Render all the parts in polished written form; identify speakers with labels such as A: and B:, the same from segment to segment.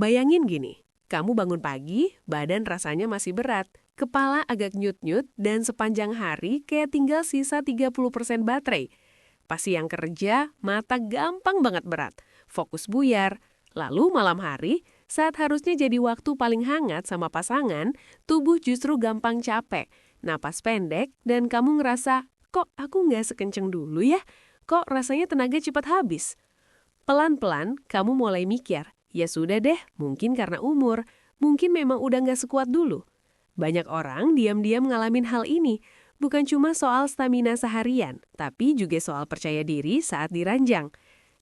A: Bayangin gini, kamu bangun pagi, badan rasanya masih berat, kepala agak nyut-nyut, dan sepanjang hari kayak tinggal sisa 30% baterai. Pas siang kerja, mata gampang banget berat, fokus buyar. Lalu malam hari, saat harusnya jadi waktu paling hangat sama pasangan, tubuh justru gampang capek, napas pendek, dan kamu ngerasa, kok aku nggak sekenceng dulu ya? Kok rasanya tenaga cepat habis? Pelan-pelan, kamu mulai mikir, ya sudah deh, mungkin karena umur, mungkin memang udah nggak sekuat dulu. Banyak orang diam-diam ngalamin hal ini, bukan cuma soal stamina seharian, tapi juga soal percaya diri saat diranjang.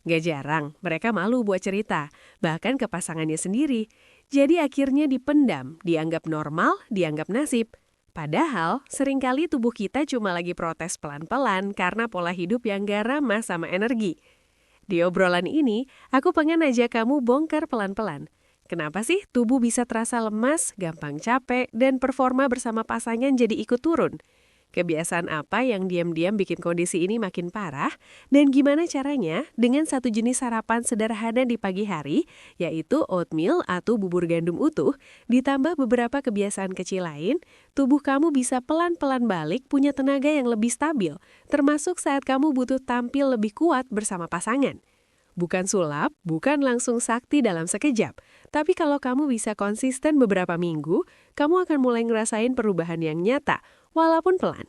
A: Gak jarang, mereka malu buat cerita, bahkan ke pasangannya sendiri. Jadi akhirnya dipendam, dianggap normal, dianggap nasib. Padahal, seringkali tubuh kita cuma lagi protes pelan-pelan karena pola hidup yang gak ramah sama energi. Di obrolan ini, aku pengen ajak kamu bongkar pelan-pelan. Kenapa sih tubuh bisa terasa lemas, gampang capek, dan performa bersama pasangan jadi ikut turun? Kebiasaan apa yang diam-diam bikin kondisi ini makin parah? Dan gimana caranya dengan satu jenis sarapan sederhana di pagi hari, yaitu oatmeal atau bubur gandum utuh, ditambah beberapa kebiasaan kecil lain, tubuh kamu bisa pelan-pelan balik punya tenaga yang lebih stabil, termasuk saat kamu butuh tampil lebih kuat bersama pasangan. Bukan sulap, bukan langsung sakti dalam sekejap. Tapi kalau kamu bisa konsisten beberapa minggu, kamu akan mulai ngerasain perubahan yang nyata, walaupun pelan.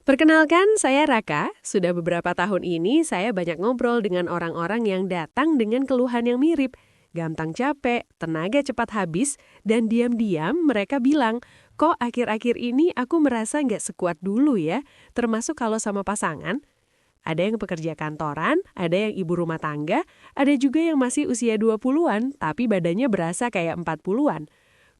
A: Perkenalkan, saya Raka. Sudah beberapa tahun ini saya banyak ngobrol dengan orang-orang yang datang dengan keluhan yang mirip. Gampang capek, tenaga cepat habis, dan diam-diam mereka bilang, kok akhir-akhir ini aku merasa nggak sekuat dulu ya, termasuk kalau sama pasangan. Ada yang pekerja kantoran, ada yang ibu rumah tangga, ada juga yang masih usia 20-an, tapi badannya berasa kayak 40-an.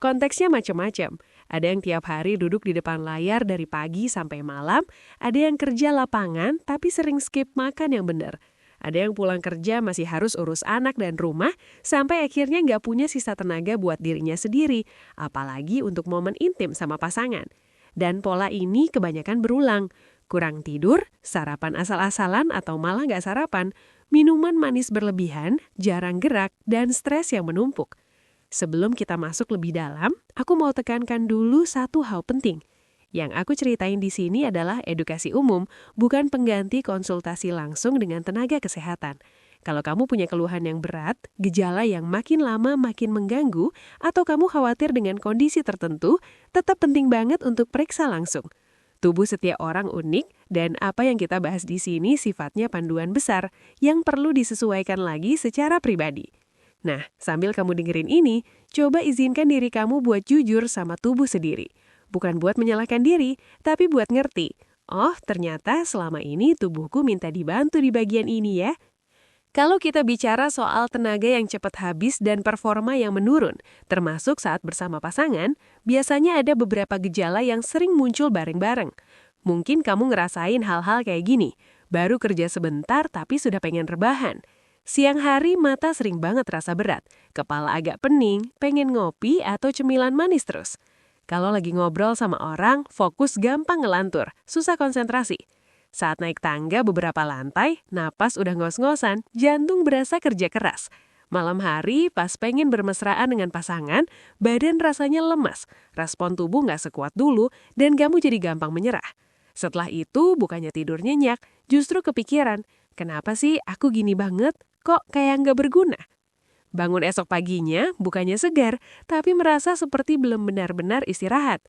A: Konteksnya macam-macam. Ada yang tiap hari duduk di depan layar dari pagi sampai malam, ada yang kerja lapangan tapi sering skip makan yang benar. Ada yang pulang kerja masih harus urus anak dan rumah, sampai akhirnya nggak punya sisa tenaga buat dirinya sendiri, apalagi untuk momen intim sama pasangan. Dan pola ini kebanyakan berulang. Kurang tidur, sarapan asal-asalan atau malah nggak sarapan, minuman manis berlebihan, jarang gerak, dan stres yang menumpuk. Sebelum kita masuk lebih dalam, aku mau tekankan dulu satu hal penting. Yang aku ceritain di sini adalah edukasi umum, bukan pengganti konsultasi langsung dengan tenaga kesehatan. Kalau kamu punya keluhan yang berat, gejala yang makin lama makin mengganggu, atau kamu khawatir dengan kondisi tertentu, tetap penting banget untuk periksa langsung. Tubuh setiap orang unik, dan apa yang kita bahas di sini sifatnya panduan besar yang perlu disesuaikan lagi secara pribadi. Nah, sambil kamu dengerin ini, coba izinkan diri kamu buat jujur sama tubuh sendiri. Bukan buat menyalahkan diri, tapi buat ngerti. Oh, ternyata selama ini tubuhku minta dibantu di bagian ini ya. Kalau kita bicara soal tenaga yang cepat habis dan performa yang menurun, termasuk saat bersama pasangan, biasanya ada beberapa gejala yang sering muncul bareng-bareng. Mungkin kamu ngerasain hal-hal kayak gini, baru kerja sebentar tapi sudah pengen rebahan. Siang hari mata sering banget terasa berat, kepala agak pening, pengen ngopi atau cemilan manis terus. Kalau lagi ngobrol sama orang, fokus gampang ngelantur, susah konsentrasi. Saat naik tangga beberapa lantai, napas udah ngos-ngosan, jantung berasa kerja keras. Malam hari, pas pengen bermesraan dengan pasangan, badan rasanya lemas, respon tubuh nggak sekuat dulu, dan kamu jadi gampang menyerah. Setelah itu, bukannya tidur nyenyak, justru kepikiran, kenapa sih aku gini banget, kok kayak nggak berguna? Bangun esok paginya, bukannya segar, tapi merasa seperti belum benar-benar istirahat.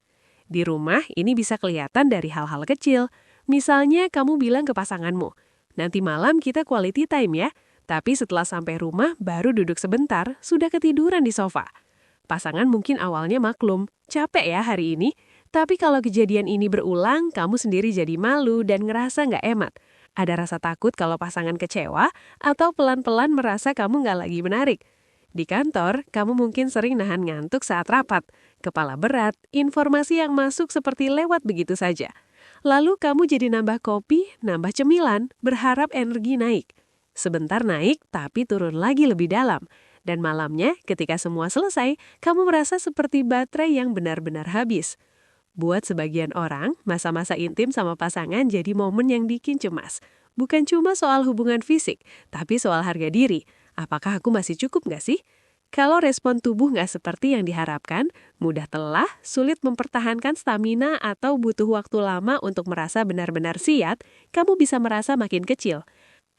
A: Di rumah, ini bisa kelihatan dari hal-hal kecil. Misalnya kamu bilang ke pasanganmu, nanti malam kita quality time ya, tapi setelah sampai rumah baru duduk sebentar, sudah ketiduran di sofa. Pasangan mungkin awalnya maklum, capek ya hari ini, tapi kalau kejadian ini berulang, kamu sendiri jadi malu dan ngerasa nggak enak. Ada rasa takut kalau pasangan kecewa, atau pelan-pelan merasa kamu nggak lagi menarik. Di kantor, kamu mungkin sering nahan ngantuk saat rapat, kepala berat, informasi yang masuk seperti lewat begitu saja. Lalu kamu jadi nambah kopi, nambah cemilan, berharap energi naik. Sebentar naik, tapi turun lagi lebih dalam. Dan malamnya, ketika semua selesai, kamu merasa seperti baterai yang benar-benar habis. Buat sebagian orang, masa-masa intim sama pasangan jadi momen yang bikin cemas. Bukan cuma soal hubungan fisik, tapi soal harga diri. Apakah aku masih cukup nggak sih? Kalau respon tubuh nggak seperti yang diharapkan, mudah lelah, sulit mempertahankan stamina atau butuh waktu lama untuk merasa benar-benar siap, kamu bisa merasa makin kecil.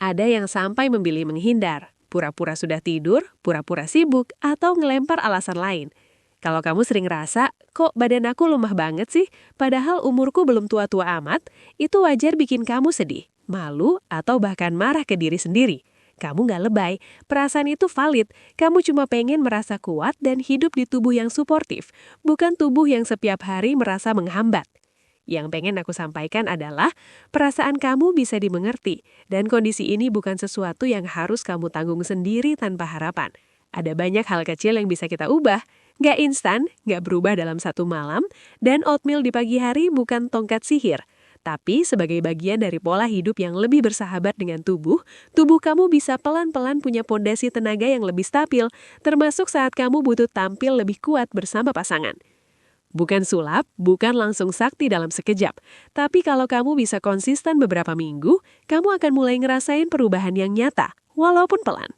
A: Ada yang sampai memilih menghindar, pura-pura sudah tidur, pura-pura sibuk, atau ngelempar alasan lain. Kalau kamu sering rasa, kok badan aku lemah banget sih, padahal umurku belum tua-tua amat, itu wajar bikin kamu sedih, malu, atau bahkan marah ke diri sendiri. Kamu nggak lebay, perasaan itu valid. Kamu cuma pengen merasa kuat dan hidup di tubuh yang suportif, bukan tubuh yang setiap hari merasa menghambat. Yang pengen aku sampaikan adalah, perasaan kamu bisa dimengerti, dan kondisi ini bukan sesuatu yang harus kamu tanggung sendiri tanpa harapan. Ada banyak hal kecil yang bisa kita ubah. Nggak instan, nggak berubah dalam satu malam, dan oatmeal di pagi hari bukan tongkat sihir. Tapi sebagai bagian dari pola hidup yang lebih bersahabat dengan tubuh kamu bisa pelan-pelan punya pondasi tenaga yang lebih stabil, termasuk saat kamu butuh tampil lebih kuat bersama pasangan. Bukan sulap, bukan langsung sakti dalam sekejap. Tapi kalau kamu bisa konsisten beberapa minggu, kamu akan mulai ngerasain perubahan yang nyata, walaupun pelan.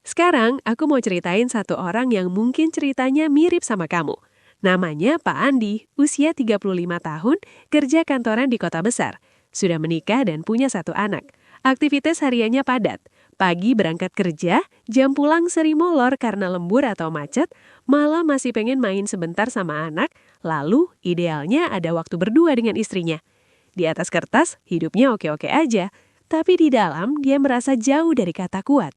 A: Sekarang, aku mau ceritain satu orang yang mungkin ceritanya mirip sama kamu. Namanya Pak Andi, usia 35 tahun, kerja kantoran di kota besar. Sudah menikah dan punya satu anak. Aktivitas hariannya padat. Pagi berangkat kerja, jam pulang sering molor karena lembur atau macet, malah masih pengen main sebentar sama anak, lalu idealnya ada waktu berdua dengan istrinya. Di atas kertas, hidupnya oke-oke aja, tapi di dalam dia merasa jauh dari kata kuat.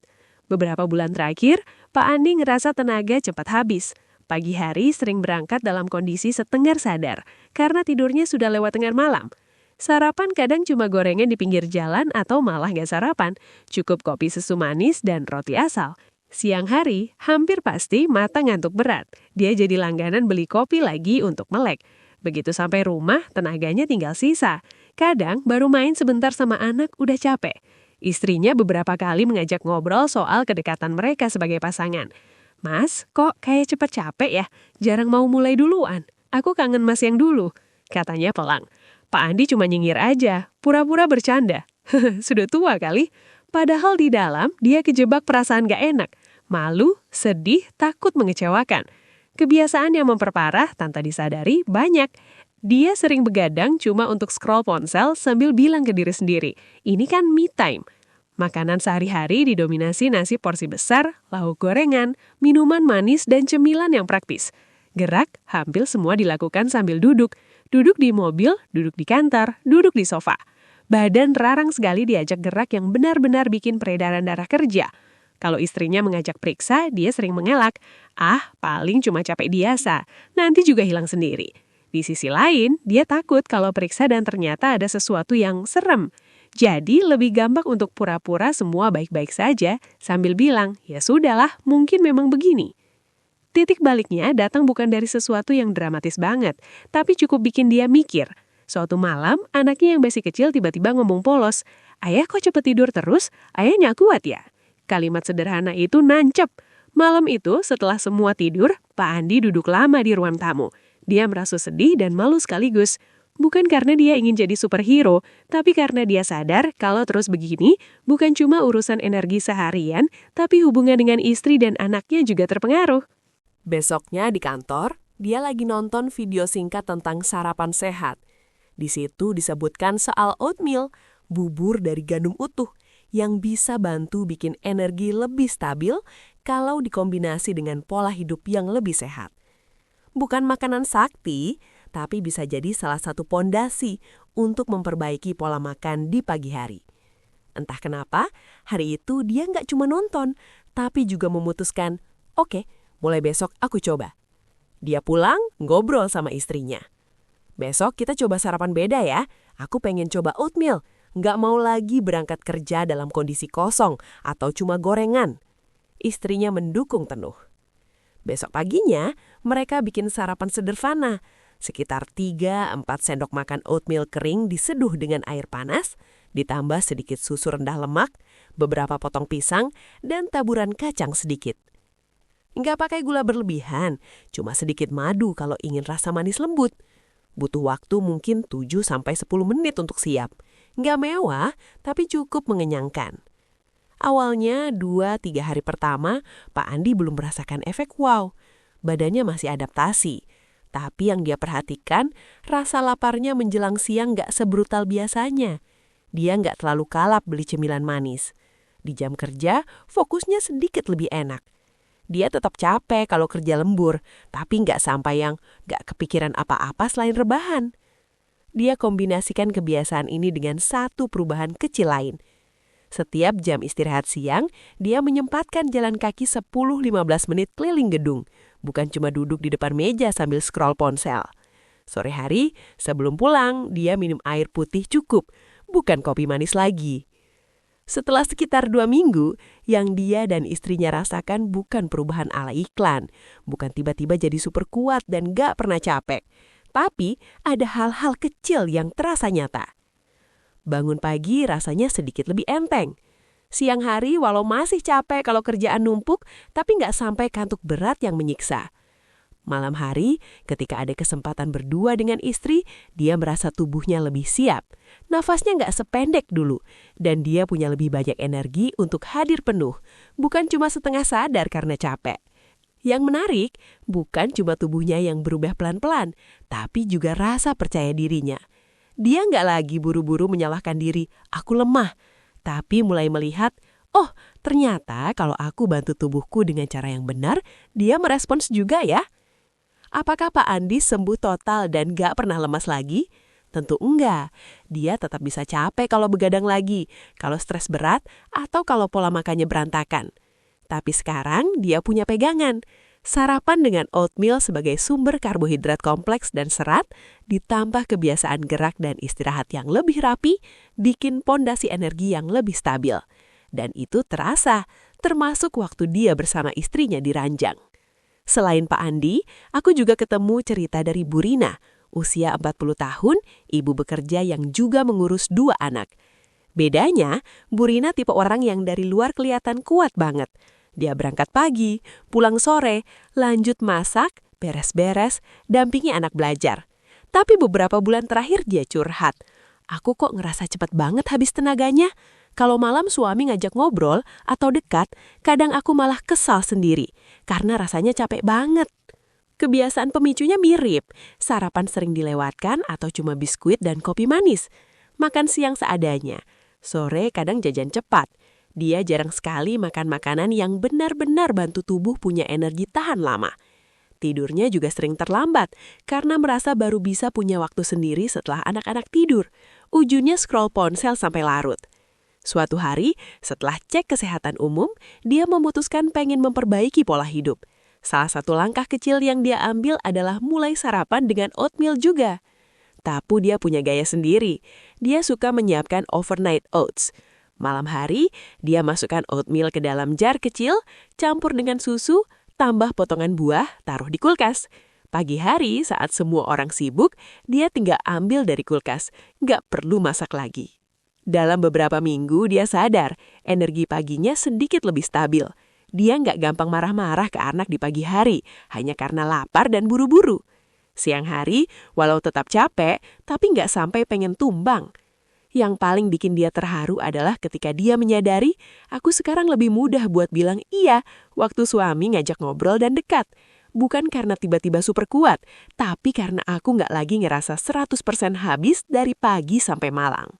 A: Beberapa bulan terakhir, Pak Andi ngerasa tenaga cepat habis. Pagi hari sering berangkat dalam kondisi setengah sadar, karena tidurnya sudah lewat tengah malam. Sarapan kadang cuma gorengan di pinggir jalan atau malah nggak sarapan, cukup kopi susu manis dan roti asal. Siang hari, hampir pasti mata ngantuk berat. Dia jadi langganan beli kopi lagi untuk melek. Begitu sampai rumah, tenaganya tinggal sisa. Kadang baru main sebentar sama anak udah capek. Istrinya beberapa kali mengajak ngobrol soal kedekatan mereka sebagai pasangan. Mas, kok kayak cepet capek ya? Jarang mau mulai duluan. Aku kangen mas yang dulu, katanya pelang. Pak Andi cuma nyengir aja, pura-pura bercanda. Sudah tua kali. Padahal di dalam dia kejebak perasaan gak enak. Malu, sedih, takut mengecewakan. Kebiasaan yang memperparah tanpa disadari banyak. Dia sering begadang cuma untuk scroll ponsel sambil bilang ke diri sendiri, ini kan me time. Makanan sehari-hari didominasi nasi porsi besar, lauk gorengan, minuman manis, dan cemilan yang praktis. Gerak hampir semua dilakukan sambil duduk. Duduk di mobil, duduk di kantor, duduk di sofa. Badan rarang sekali diajak gerak yang benar-benar bikin peredaran darah kerja. Kalau istrinya mengajak periksa, dia sering mengelak. Ah, paling cuma capek biasa, nanti juga hilang sendiri. Di sisi lain, dia takut kalau periksa dan ternyata ada sesuatu yang serem. Jadi lebih gampang untuk pura-pura semua baik-baik saja sambil bilang, ya sudahlah, mungkin memang begini. Titik baliknya datang bukan dari sesuatu yang dramatis banget, tapi cukup bikin dia mikir. Suatu malam, anaknya yang masih kecil tiba-tiba ngomong polos, ayah kok cepet tidur terus? Ayahnya kuat ya? Kalimat sederhana itu nancep. Malam itu, setelah semua tidur, Pak Andi duduk lama di ruang tamu. Dia merasa sedih dan malu sekaligus. Bukan karena dia ingin jadi superhero, tapi karena dia sadar kalau terus begini bukan cuma urusan energi seharian, tapi hubungan dengan istri dan anaknya juga terpengaruh. Besoknya di kantor, dia lagi nonton video singkat tentang sarapan sehat. Di situ disebutkan soal oatmeal, bubur dari gandum utuh, yang bisa bantu bikin energi lebih stabil kalau dikombinasi dengan pola hidup yang lebih sehat. Bukan makanan sakti, tapi bisa jadi salah satu pondasi untuk memperbaiki pola makan di pagi hari. Entah kenapa, hari itu dia nggak cuma nonton, tapi juga memutuskan, oke, mulai besok aku coba. Dia pulang, ngobrol sama istrinya. Besok kita coba sarapan beda ya, aku pengen coba oatmeal, nggak mau lagi berangkat kerja dalam kondisi kosong atau cuma gorengan. Istrinya mendukung penuh. Besok paginya, mereka bikin sarapan sederhana, sekitar 3-4 sendok makan oatmeal kering diseduh dengan air panas, ditambah sedikit susu rendah lemak, beberapa potong pisang, dan taburan kacang sedikit. Nggak pakai gula berlebihan, cuma sedikit madu kalau ingin rasa manis lembut. Butuh waktu mungkin 7-10 menit untuk siap. Nggak mewah, tapi cukup mengenyangkan. Awalnya 2-3 hari pertama, Pak Andi belum merasakan efek wow. Badannya masih adaptasi. Tapi yang dia perhatikan, rasa laparnya menjelang siang nggak sebrutal biasanya. Dia nggak terlalu kalap beli cemilan manis. Di jam kerja, fokusnya sedikit lebih enak. Dia tetap capek kalau kerja lembur, tapi nggak sampai yang nggak kepikiran apa-apa selain rebahan. Dia kombinasikan kebiasaan ini dengan satu perubahan kecil lain. Setiap jam istirahat siang, dia menyempatkan jalan kaki 10-15 menit keliling gedung, bukan cuma duduk di depan meja sambil scroll ponsel. Sore hari, sebelum pulang, dia minum air putih cukup, bukan kopi manis lagi. Setelah sekitar 2 minggu, yang dia dan istrinya rasakan bukan perubahan ala iklan, bukan tiba-tiba jadi super kuat dan gak pernah capek, tapi ada hal-hal kecil yang terasa nyata. Bangun pagi rasanya sedikit lebih enteng. Siang hari walau masih capek kalau kerjaan numpuk, tapi nggak sampai kantuk berat yang menyiksa. Malam hari, ketika ada kesempatan berdua dengan istri, dia merasa tubuhnya lebih siap. Nafasnya nggak sependek dulu, dan dia punya lebih banyak energi untuk hadir penuh, bukan cuma setengah sadar karena capek. Yang menarik, bukan cuma tubuhnya yang berubah pelan-pelan, tapi juga rasa percaya dirinya. Dia nggak lagi buru-buru menyalahkan diri, aku lemah. Tapi mulai melihat, oh ternyata kalau aku bantu tubuhku dengan cara yang benar, dia merespons juga ya. Apakah Pak Andi sembuh total dan nggak pernah lemas lagi? Tentu enggak. Dia tetap bisa capek kalau begadang lagi, kalau stres berat, atau kalau pola makannya berantakan. Tapi sekarang dia punya pegangan. Sarapan dengan oatmeal sebagai sumber karbohidrat kompleks dan serat, ditambah kebiasaan gerak dan istirahat yang lebih rapi, bikin pondasi energi yang lebih stabil. Dan itu terasa, termasuk waktu dia bersama istrinya di ranjang. Selain Pak Andi, aku juga ketemu cerita dari Bu Rina, usia 40 tahun, ibu bekerja yang juga mengurus 2 anak. Bedanya, Bu Rina tipe orang yang dari luar kelihatan kuat banget. Dia berangkat pagi, pulang sore, lanjut masak, beres-beres, dampingi anak belajar. Tapi beberapa bulan terakhir dia curhat. Aku kok ngerasa cepat banget habis tenaganya. Kalau malam suami ngajak ngobrol atau dekat, kadang aku malah kesal sendiri karena rasanya capek banget. Kebiasaan pemicunya mirip, sarapan sering dilewatkan atau cuma biskuit dan kopi manis. Makan siang seadanya, sore kadang jajan cepat. Dia jarang sekali makan makanan yang benar-benar bantu tubuh punya energi tahan lama. Tidurnya juga sering terlambat karena merasa baru bisa punya waktu sendiri setelah anak-anak tidur. Ujungnya scroll ponsel sampai larut. Suatu hari, setelah cek kesehatan umum, dia memutuskan pengen memperbaiki pola hidup. Salah satu langkah kecil yang dia ambil adalah mulai sarapan dengan oatmeal juga. Tapi dia punya gaya sendiri. Dia suka menyiapkan overnight oats. Malam hari, dia masukkan oatmeal ke dalam jar kecil, campur dengan susu, tambah potongan buah, taruh di kulkas. Pagi hari, saat semua orang sibuk, dia tinggal ambil dari kulkas. Nggak perlu masak lagi. Dalam beberapa minggu, dia sadar energi paginya sedikit lebih stabil. Dia nggak gampang marah-marah ke anak di pagi hari, hanya karena lapar dan buru-buru. Siang hari, walau tetap capek, tapi nggak sampai pengen tumbang. Yang paling bikin dia terharu adalah ketika dia menyadari, aku sekarang lebih mudah buat bilang iya waktu suami ngajak ngobrol dan dekat. Bukan karena tiba-tiba super kuat, tapi karena aku nggak lagi ngerasa 100% habis dari pagi sampai malam.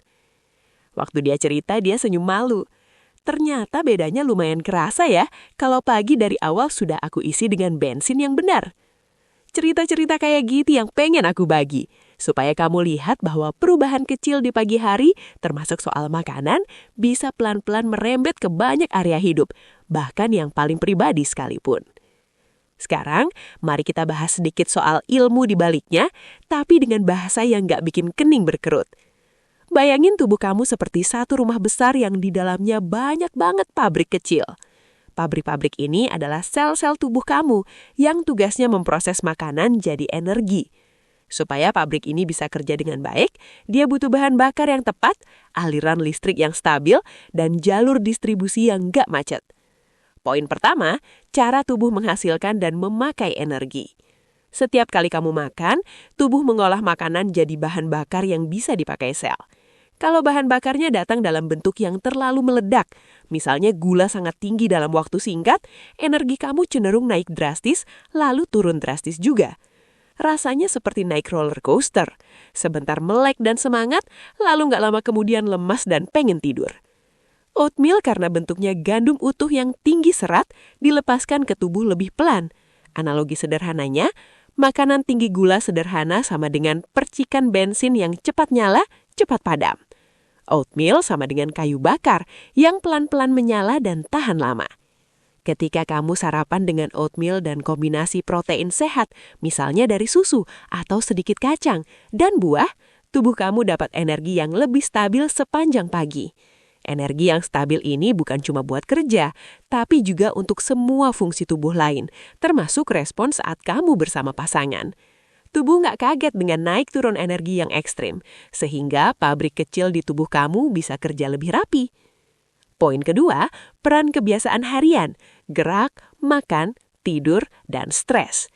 A: Waktu dia cerita, dia senyum malu. Ternyata bedanya lumayan kerasa ya, kalau pagi dari awal sudah aku isi dengan bensin yang benar. Cerita-cerita kayak gitu yang pengen aku bagi, supaya kamu lihat bahwa perubahan kecil di pagi hari, termasuk soal makanan, bisa pelan-pelan merembet ke banyak area hidup, bahkan yang paling pribadi sekalipun. Sekarang, mari kita bahas sedikit soal ilmu di baliknya, tapi dengan bahasa yang gak bikin kening berkerut. Bayangin tubuh kamu seperti satu rumah besar yang di dalamnya banyak banget pabrik kecil. Pabrik-pabrik ini adalah sel-sel tubuh kamu yang tugasnya memproses makanan jadi energi. Supaya pabrik ini bisa kerja dengan baik, dia butuh bahan bakar yang tepat, aliran listrik yang stabil, dan jalur distribusi yang gak macet. Poin pertama, cara tubuh menghasilkan dan memakai energi. Setiap kali kamu makan, tubuh mengolah makanan jadi bahan bakar yang bisa dipakai sel. Kalau bahan bakarnya datang dalam bentuk yang terlalu meledak, misalnya gula sangat tinggi dalam waktu singkat, energi kamu cenderung naik drastis, lalu turun drastis juga. Rasanya seperti naik roller coaster. Sebentar melek dan semangat, lalu nggak lama kemudian lemas dan pengen tidur. Oatmeal karena bentuknya gandum utuh yang tinggi serat, dilepaskan ke tubuh lebih pelan. Analogi sederhananya, makanan tinggi gula sederhana sama dengan percikan bensin yang cepat nyala, cepat padam. Oatmeal sama dengan kayu bakar yang pelan-pelan menyala dan tahan lama. Ketika kamu sarapan dengan oatmeal dan kombinasi protein sehat, misalnya dari susu atau sedikit kacang dan buah, tubuh kamu dapat energi yang lebih stabil sepanjang pagi. Energi yang stabil ini bukan cuma buat kerja, tapi juga untuk semua fungsi tubuh lain, termasuk respon saat kamu bersama pasangan. Tubuh nggak kaget dengan naik turun energi yang ekstrim, sehingga pabrik kecil di tubuh kamu bisa kerja lebih rapi. Poin kedua, peran kebiasaan harian, gerak, makan, tidur, dan stres.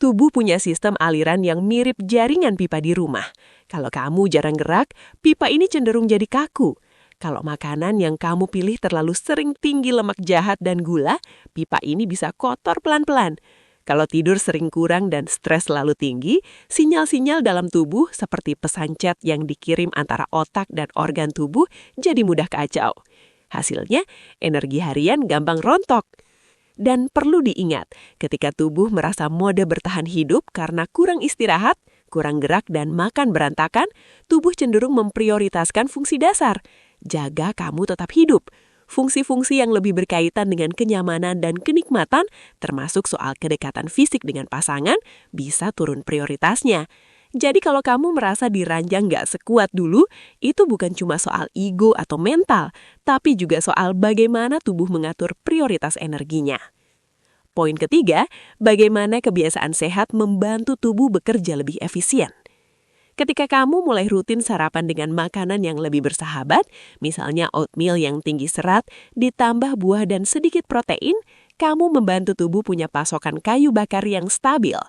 A: Tubuh punya sistem aliran yang mirip jaringan pipa di rumah. Kalau kamu jarang gerak, pipa ini cenderung jadi kaku. Kalau makanan yang kamu pilih terlalu sering tinggi lemak jahat dan gula, pipa ini bisa kotor pelan-pelan. Kalau tidur sering kurang dan stres selalu tinggi, sinyal-sinyal dalam tubuh seperti pesan chat yang dikirim antara otak dan organ tubuh jadi mudah kacau. Hasilnya, energi harian gampang rontok. Dan perlu diingat, ketika tubuh merasa mode bertahan hidup karena kurang istirahat, kurang gerak dan makan berantakan, tubuh cenderung memprioritaskan fungsi dasar. Jaga kamu tetap hidup. Fungsi-fungsi yang lebih berkaitan dengan kenyamanan dan kenikmatan, termasuk soal kedekatan fisik dengan pasangan, bisa turun prioritasnya. Jadi kalau kamu merasa diranjang nggak sekuat dulu, itu bukan cuma soal ego atau mental, tapi juga soal bagaimana tubuh mengatur prioritas energinya. Poin ketiga, bagaimana kebiasaan sehat membantu tubuh bekerja lebih efisien. Ketika kamu mulai rutin sarapan dengan makanan yang lebih bersahabat, misalnya oatmeal yang tinggi serat, ditambah buah dan sedikit protein, kamu membantu tubuh punya pasokan kayu bakar yang stabil.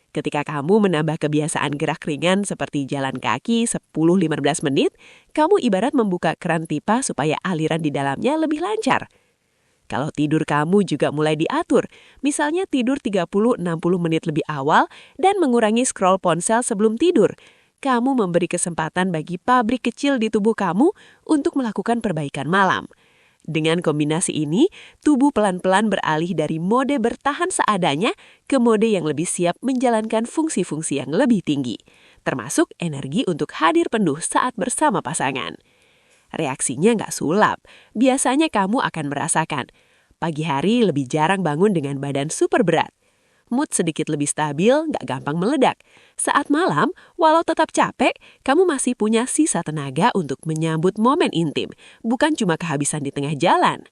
A: Ketika kamu menambah kebiasaan gerak ringan seperti jalan kaki 10-15 menit, kamu ibarat membuka keran pipa supaya aliran di dalamnya lebih lancar. Kalau tidur kamu juga mulai diatur, misalnya tidur 30-60 menit lebih awal dan mengurangi scroll ponsel sebelum tidur, kamu memberi kesempatan bagi pabrik kecil di tubuh kamu untuk melakukan perbaikan malam. Dengan kombinasi ini, tubuh pelan-pelan beralih dari mode bertahan seadanya ke mode yang lebih siap menjalankan fungsi-fungsi yang lebih tinggi, termasuk energi untuk hadir penuh saat bersama pasangan. Reaksinya nggak sulap, biasanya kamu akan merasakan pagi hari lebih jarang bangun dengan badan super berat. Mood sedikit lebih stabil, nggak gampang meledak. Saat malam, walau tetap capek, kamu masih punya sisa tenaga untuk menyambut momen intim, bukan cuma kehabisan di tengah jalan.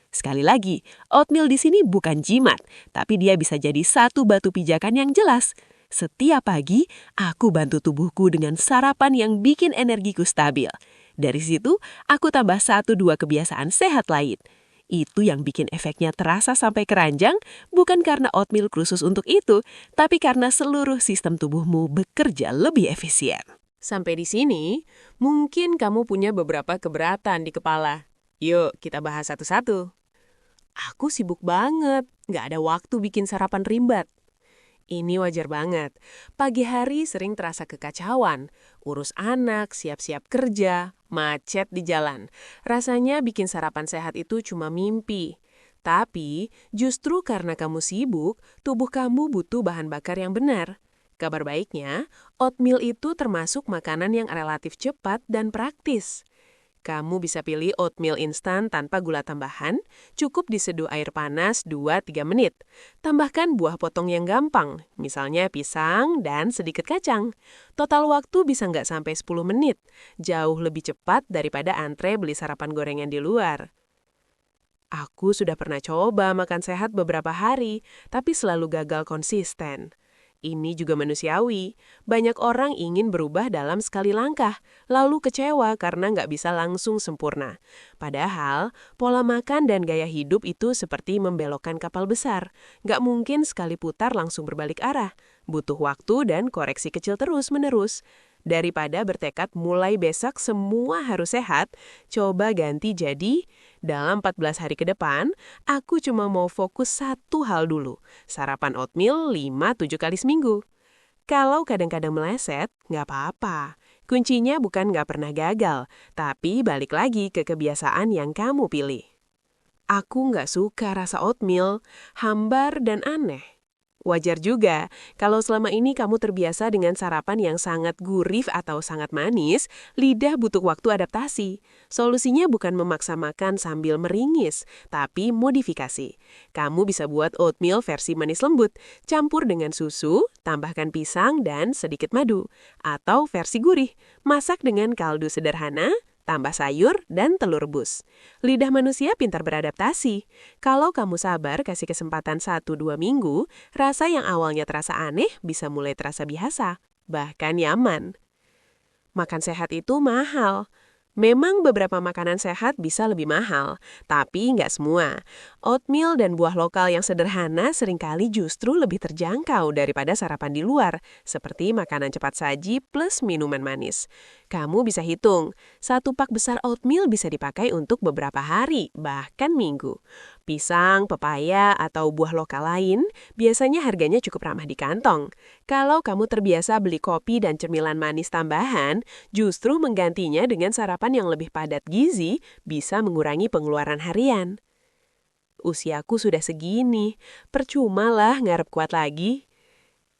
A: Sekali lagi, oatmeal di sini bukan jimat, tapi dia bisa jadi satu batu pijakan yang jelas. Setiap pagi, aku bantu tubuhku dengan sarapan yang bikin energiku stabil. Dari situ, aku tambah 1-2 kebiasaan sehat lain. Itu yang bikin efeknya terasa sampai keranjang, bukan karena oatmeal khusus untuk itu, tapi karena seluruh sistem tubuhmu bekerja lebih efisien. Sampai di sini, mungkin kamu punya beberapa keberatan di kepala. Yuk, kita bahas satu-satu. Aku sibuk banget, nggak ada waktu bikin sarapan rimbat. Ini wajar banget. Pagi hari sering terasa kekacauan. Urus anak, siap-siap kerja, macet di jalan. Rasanya bikin sarapan sehat itu cuma mimpi. Tapi, justru karena kamu sibuk, tubuh kamu butuh bahan bakar yang benar. Kabar baiknya, oatmeal itu termasuk makanan yang relatif cepat dan praktis. Kamu bisa pilih oatmeal instan tanpa gula tambahan, cukup diseduh air panas 2-3 menit. Tambahkan buah potong yang gampang, misalnya pisang dan sedikit kacang. Total waktu bisa nggak sampai 10 menit, jauh lebih cepat daripada antre beli sarapan gorengan di luar. Aku sudah pernah coba makan sehat beberapa hari, tapi selalu gagal konsisten. Ini juga manusiawi. Banyak orang ingin berubah dalam sekali langkah, lalu kecewa karena nggak bisa langsung sempurna. Padahal, pola makan dan gaya hidup itu seperti membelokkan kapal besar. Nggak mungkin sekali putar langsung berbalik arah. Butuh waktu dan koreksi kecil terus-menerus. Daripada bertekad mulai besok semua harus sehat, coba ganti jadi, dalam 14 hari ke depan, aku cuma mau fokus satu hal dulu, sarapan oatmeal 5-7 kali seminggu. Kalau kadang-kadang meleset, nggak apa-apa. Kuncinya bukan nggak pernah gagal, tapi balik lagi ke kebiasaan yang kamu pilih. Aku nggak suka rasa oatmeal, hambar dan aneh. Wajar juga, kalau selama ini kamu terbiasa dengan sarapan yang sangat gurih atau sangat manis, lidah butuh waktu adaptasi. Solusinya bukan memaksa makan sambil meringis, tapi modifikasi. Kamu bisa buat oatmeal versi manis lembut, campur dengan susu, tambahkan pisang dan sedikit madu. Atau versi gurih, masak dengan kaldu sederhana, tambah sayur dan telur rebus. Lidah manusia pintar beradaptasi. Kalau kamu sabar kasih kesempatan 1-2 minggu, rasa yang awalnya terasa aneh bisa mulai terasa biasa, bahkan nyaman. Makan sehat itu mahal. Memang beberapa makanan sehat bisa lebih mahal, tapi nggak semua. Oatmeal dan buah lokal yang sederhana seringkali justru lebih terjangkau daripada sarapan di luar, seperti makanan cepat saji plus minuman manis. Kamu bisa hitung, 1 pak besar oatmeal bisa dipakai untuk beberapa hari, bahkan minggu. Pisang, pepaya, atau buah lokal lain biasanya harganya cukup ramah di kantong. Kalau kamu terbiasa beli kopi dan cemilan manis tambahan, justru menggantinya dengan sarapan yang lebih padat gizi bisa mengurangi pengeluaran harian. Usiaku sudah segini, percuma lah ngarep kuat lagi.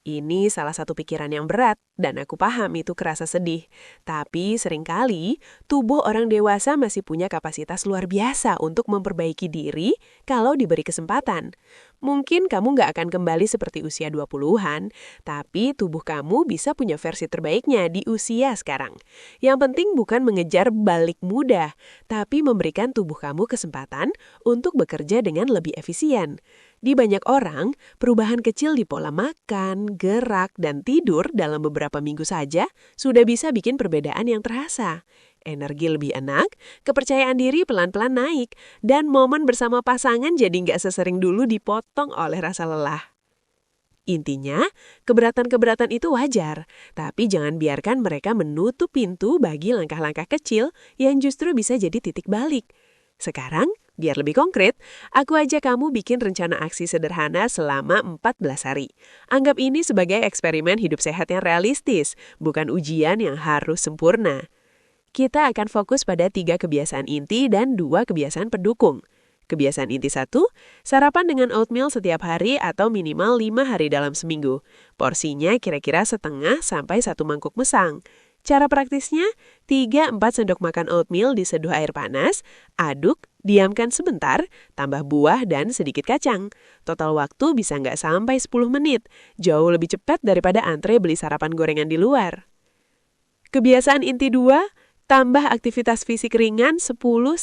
A: Ini salah satu pikiran yang berat, dan aku paham itu kerasa sedih. Tapi seringkali, tubuh orang dewasa masih punya kapasitas luar biasa untuk memperbaiki diri kalau diberi kesempatan. Mungkin kamu nggak akan kembali seperti usia 20-an, tapi tubuh kamu bisa punya versi terbaiknya di usia sekarang. Yang penting bukan mengejar balik muda, tapi memberikan tubuh kamu kesempatan untuk bekerja dengan lebih efisien. Di banyak orang, perubahan kecil di pola makan, gerak, dan tidur dalam beberapa minggu saja sudah bisa bikin perbedaan yang terasa. Energi lebih enak, kepercayaan diri pelan-pelan naik, dan momen bersama pasangan jadi nggak sesering dulu dipotong oleh rasa lelah. Intinya, keberatan-keberatan itu wajar, tapi jangan biarkan mereka menutup pintu bagi langkah-langkah kecil yang justru bisa jadi titik balik. Sekarang, biar lebih konkret, aku ajak kamu bikin rencana aksi sederhana selama 14 hari. Anggap ini sebagai eksperimen hidup sehat yang realistis, bukan ujian yang harus sempurna. Kita akan fokus pada 3 kebiasaan inti dan 2 kebiasaan pendukung. Kebiasaan inti 1, sarapan dengan oatmeal setiap hari atau minimal 5 hari dalam seminggu. Porsinya kira-kira setengah sampai 1 mangkuk mesang. Cara praktisnya, 3-4 sendok makan oatmeal diseduh air panas, aduk, diamkan sebentar, tambah buah dan sedikit kacang. Total waktu bisa nggak sampai 10 menit, jauh lebih cepat daripada antre beli sarapan gorengan di luar. Kebiasaan inti 2, tambah aktivitas fisik ringan 10-15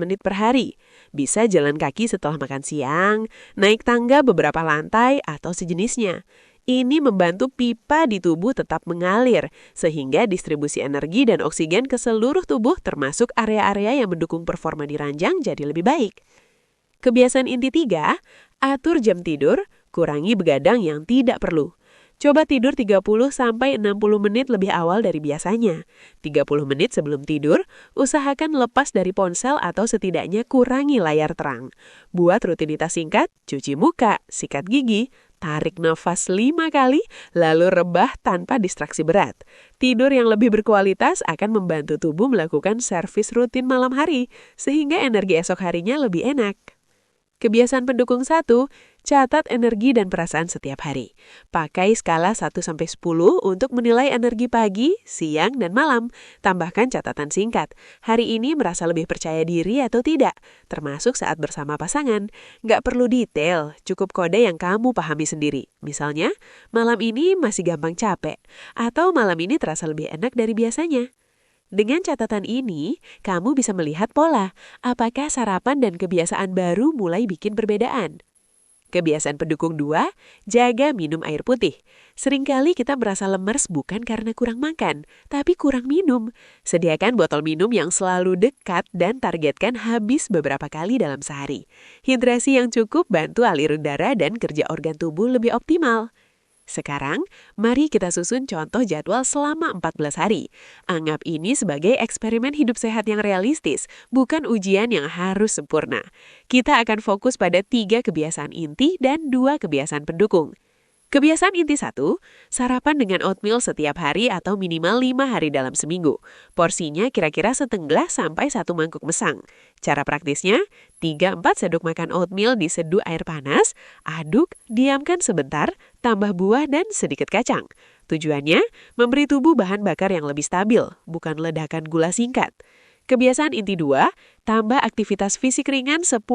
A: menit per hari. Bisa jalan kaki setelah makan siang, naik tangga beberapa lantai, atau sejenisnya. Ini membantu pipa di tubuh tetap mengalir, sehingga distribusi energi dan oksigen ke seluruh tubuh termasuk area-area yang mendukung performa di ranjang jadi lebih baik. Kebiasaan inti 3, atur jam tidur, kurangi begadang yang tidak perlu. Coba tidur 30-60 menit lebih awal dari biasanya. 30 menit sebelum tidur, usahakan lepas dari ponsel atau setidaknya kurangi layar terang. Buat rutinitas singkat, cuci muka, sikat gigi, tarik nafas 5 kali, lalu rebah tanpa distraksi berat. Tidur yang lebih berkualitas akan membantu tubuh melakukan servis rutin malam hari, sehingga energi esok harinya lebih enak. Kebiasaan pendukung 1, catat energi dan perasaan setiap hari. Pakai skala 1-10 untuk menilai energi pagi, siang, dan malam. Tambahkan catatan singkat. Hari ini merasa lebih percaya diri atau tidak, termasuk saat bersama pasangan. Nggak perlu detail, cukup kode yang kamu pahami sendiri. Misalnya, malam ini masih gampang capek, atau malam ini terasa lebih enak dari biasanya. Dengan catatan ini, kamu bisa melihat pola, apakah sarapan dan kebiasaan baru mulai bikin perbedaan. Kebiasaan pendukung 2, jaga minum air putih. Seringkali kita merasa lemes bukan karena kurang makan, tapi kurang minum. Sediakan botol minum yang selalu dekat dan targetkan habis beberapa kali dalam sehari. Hidrasi yang cukup bantu aliran darah dan kerja organ tubuh lebih optimal. Sekarang, mari kita susun contoh jadwal selama 14 hari. Anggap ini sebagai eksperimen hidup sehat yang realistis, bukan ujian yang harus sempurna. Kita akan fokus pada 3 kebiasaan inti dan 2 kebiasaan pendukung. Kebiasaan inti 1, sarapan dengan oatmeal setiap hari atau minimal 5 hari dalam seminggu. Porsinya kira-kira setengah sampai 1 mangkuk mesang. Cara praktisnya, 3-4 sendok makan oatmeal diseduh air panas, aduk, diamkan sebentar, tambah buah dan sedikit kacang. Tujuannya, memberi tubuh bahan bakar yang lebih stabil, bukan ledakan gula singkat. Kebiasaan inti 2, tambah aktivitas fisik ringan 10-15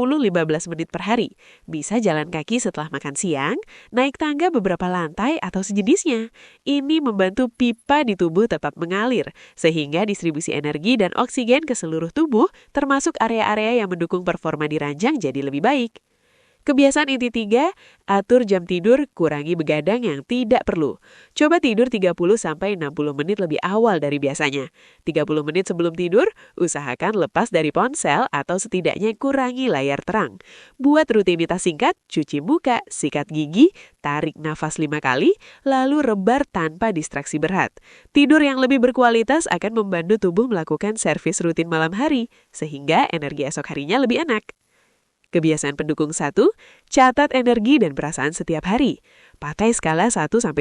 A: menit per hari. Bisa jalan kaki setelah makan siang, naik tangga beberapa lantai atau sejenisnya. Ini membantu pipa di tubuh tetap mengalir, sehingga distribusi energi dan oksigen ke seluruh tubuh, termasuk area-area yang mendukung performa di ranjang jadi lebih baik. Kebiasaan inti 3, atur jam tidur, kurangi begadang yang tidak perlu. Coba tidur 30-60 menit lebih awal dari biasanya. 30 menit sebelum tidur, usahakan lepas dari ponsel atau setidaknya kurangi layar terang. Buat rutinitas singkat, cuci muka, sikat gigi, tarik nafas 5 kali, lalu rebar tanpa distraksi berat. Tidur yang lebih berkualitas akan membantu tubuh melakukan servis rutin malam hari, sehingga energi esok harinya lebih enak. Kebiasaan pendukung 1, catat energi dan perasaan setiap hari. Pakai skala 1-10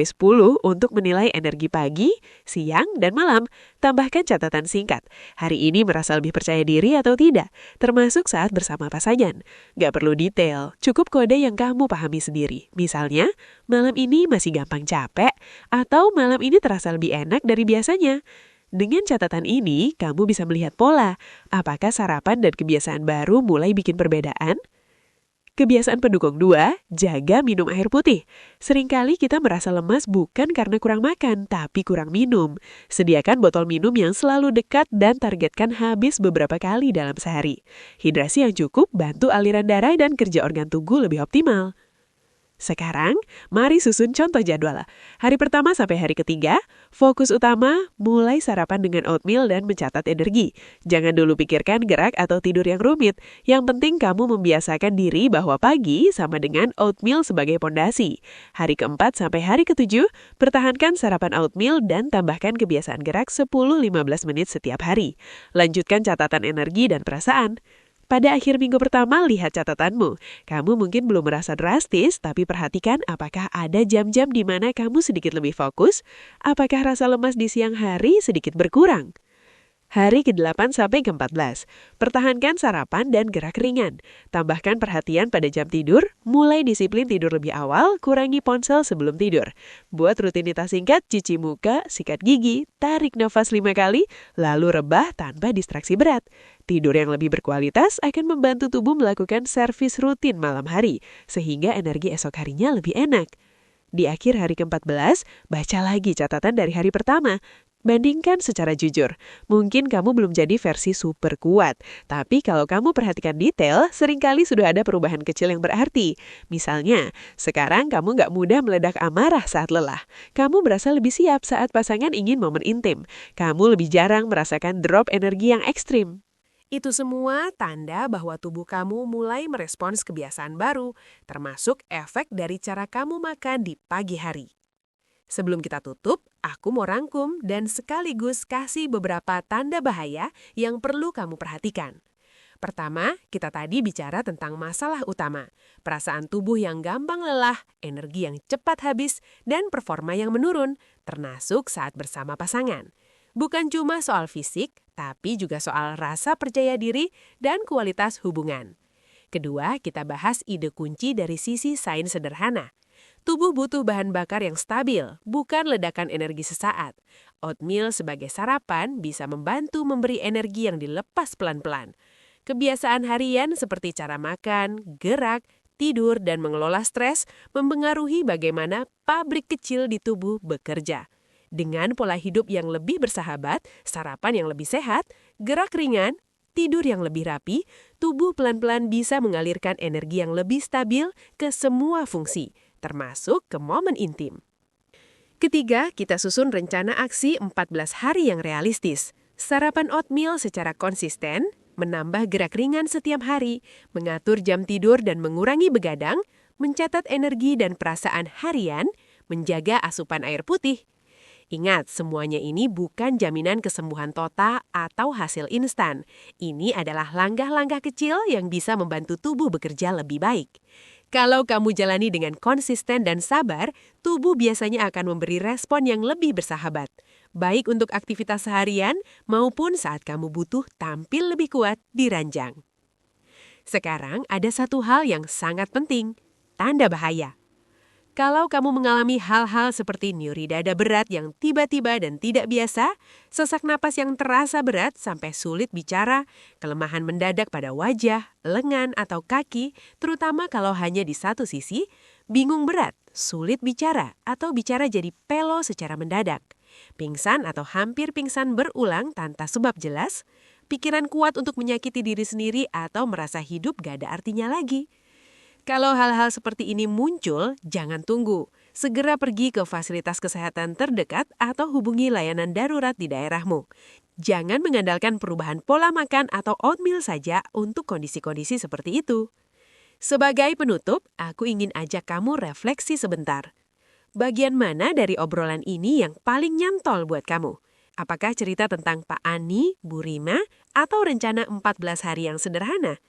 A: untuk menilai energi pagi, siang, dan malam. Tambahkan catatan singkat. Hari ini merasa lebih percaya diri atau tidak, termasuk saat bersama pasangan. Gak perlu detail, cukup kode yang kamu pahami sendiri. Misalnya, malam ini masih gampang capek, atau malam ini terasa lebih enak dari biasanya. Dengan catatan ini, kamu bisa melihat pola. Apakah sarapan dan kebiasaan baru mulai bikin perbedaan? Kebiasaan pendukung 2, jaga minum air putih. Seringkali kita merasa lemas bukan karena kurang makan, tapi kurang minum. Sediakan botol minum yang selalu dekat dan targetkan habis beberapa kali dalam sehari. Hidrasi yang cukup bantu aliran darah dan kerja organ tubuh lebih optimal. Sekarang, mari susun contoh jadwal. Hari pertama sampai hari ketiga, fokus utama mulai sarapan dengan oatmeal dan mencatat energi. Jangan dulu pikirkan gerak atau tidur yang rumit. Yang penting kamu membiasakan diri bahwa pagi sama dengan oatmeal sebagai pondasi. Hari keempat sampai hari ketujuh, pertahankan sarapan oatmeal dan tambahkan kebiasaan gerak 10-15 menit setiap hari. Lanjutkan catatan energi dan perasaan. Pada akhir minggu pertama, lihat catatanmu. Kamu mungkin belum merasa drastis, tapi perhatikan apakah ada jam-jam di mana kamu sedikit lebih fokus, apakah rasa lemas di siang hari sedikit berkurang. Hari ke-8 sampai ke-14, pertahankan sarapan dan gerak ringan. Tambahkan perhatian pada jam tidur, mulai disiplin tidur lebih awal, kurangi ponsel sebelum tidur. Buat rutinitas singkat, cuci muka, sikat gigi, tarik nafas 5 kali, lalu rebah tanpa distraksi berat. Tidur yang lebih berkualitas akan membantu tubuh melakukan servis rutin malam hari, sehingga energi esok harinya lebih enak. Di akhir hari ke-14, baca lagi catatan dari hari pertama. Bandingkan secara jujur. Mungkin kamu belum jadi versi super kuat, tapi kalau kamu perhatikan detail, seringkali sudah ada perubahan kecil yang berarti. Misalnya, sekarang kamu nggak mudah meledak amarah saat lelah. Kamu berasa lebih siap saat pasangan ingin momen intim. Kamu lebih jarang merasakan drop energi yang ekstrim. Itu semua tanda bahwa tubuh kamu mulai merespons kebiasaan baru, termasuk efek dari cara kamu makan di pagi hari. Sebelum kita tutup, aku mau rangkum dan sekaligus kasih beberapa tanda bahaya yang perlu kamu perhatikan. Pertama, kita tadi bicara tentang masalah utama, perasaan tubuh yang gampang lelah, energi yang cepat habis, dan performa yang menurun, termasuk saat bersama pasangan. Bukan cuma soal fisik, tapi juga soal rasa percaya diri dan kualitas hubungan. Kedua, kita bahas ide kunci dari sisi sains sederhana. Tubuh butuh bahan bakar yang stabil, bukan ledakan energi sesaat. Oatmeal sebagai sarapan bisa membantu memberi energi yang dilepas pelan-pelan. Kebiasaan harian seperti cara makan, gerak, tidur, dan mengelola stres mempengaruhi bagaimana pabrik kecil di tubuh bekerja. Dengan pola hidup yang lebih bersahabat, sarapan yang lebih sehat, gerak ringan, tidur yang lebih rapi, tubuh pelan-pelan bisa mengalirkan energi yang lebih stabil ke semua fungsi, termasuk ke momen intim. Ketiga, kita susun rencana aksi 14 hari yang realistis. Sarapan oatmeal secara konsisten, menambah gerak ringan setiap hari, mengatur jam tidur dan mengurangi begadang, mencatat energi dan perasaan harian, menjaga asupan air putih. Ingat, semuanya ini bukan jaminan kesembuhan total atau hasil instan. Ini adalah langkah-langkah kecil yang bisa membantu tubuh bekerja lebih baik. Kalau kamu jalani dengan konsisten dan sabar, tubuh biasanya akan memberi respon yang lebih bersahabat. Baik untuk aktivitas seharian maupun saat kamu butuh tampil lebih kuat di ranjang. Sekarang ada satu hal yang sangat penting, tanda bahaya. Kalau kamu mengalami hal-hal seperti nyeri dada berat yang tiba-tiba dan tidak biasa, sesak napas yang terasa berat sampai sulit bicara, kelemahan mendadak pada wajah, lengan, atau kaki, terutama kalau hanya di satu sisi, bingung berat, sulit bicara, atau bicara jadi pelo secara mendadak, pingsan atau hampir pingsan berulang tanpa sebab jelas, pikiran kuat untuk menyakiti diri sendiri atau merasa hidup gak ada artinya lagi. Kalau hal-hal seperti ini muncul, jangan tunggu. Segera pergi ke fasilitas kesehatan terdekat atau hubungi layanan darurat di daerahmu. Jangan mengandalkan perubahan pola makan atau oatmeal saja untuk kondisi-kondisi seperti itu. Sebagai penutup, aku ingin ajak kamu refleksi sebentar. Bagian mana dari obrolan ini yang paling nyantol buat kamu? Apakah cerita tentang Pak Ani, Bu Rima, atau rencana 14 hari yang sederhana?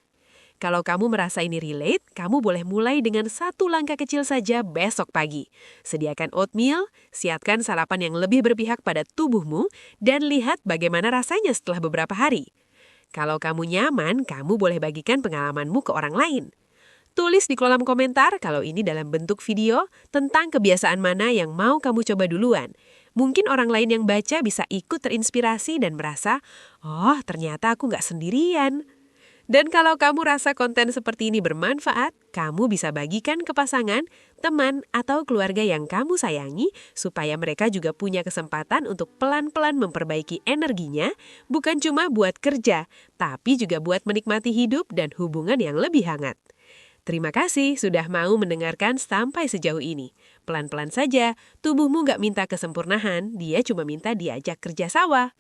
A: Kalau kamu merasa ini relate, kamu boleh mulai dengan satu langkah kecil saja besok pagi. Sediakan oatmeal, siapkan sarapan yang lebih berpihak pada tubuhmu, dan lihat bagaimana rasanya setelah beberapa hari. Kalau kamu nyaman, kamu boleh bagikan pengalamanmu ke orang lain. Tulis di kolom komentar kalau ini dalam bentuk video tentang kebiasaan mana yang mau kamu coba duluan. Mungkin orang lain yang baca bisa ikut terinspirasi dan merasa, oh ternyata aku nggak sendirian. Dan kalau kamu rasa konten seperti ini bermanfaat, kamu bisa bagikan ke pasangan, teman, atau keluarga yang kamu sayangi supaya mereka juga punya kesempatan untuk pelan-pelan memperbaiki energinya, bukan cuma buat kerja, tapi juga buat menikmati hidup dan hubungan yang lebih hangat. Terima kasih sudah mau mendengarkan sampai sejauh ini. Pelan-pelan saja, tubuhmu nggak minta kesempurnaan, dia cuma minta diajak kerja sawah.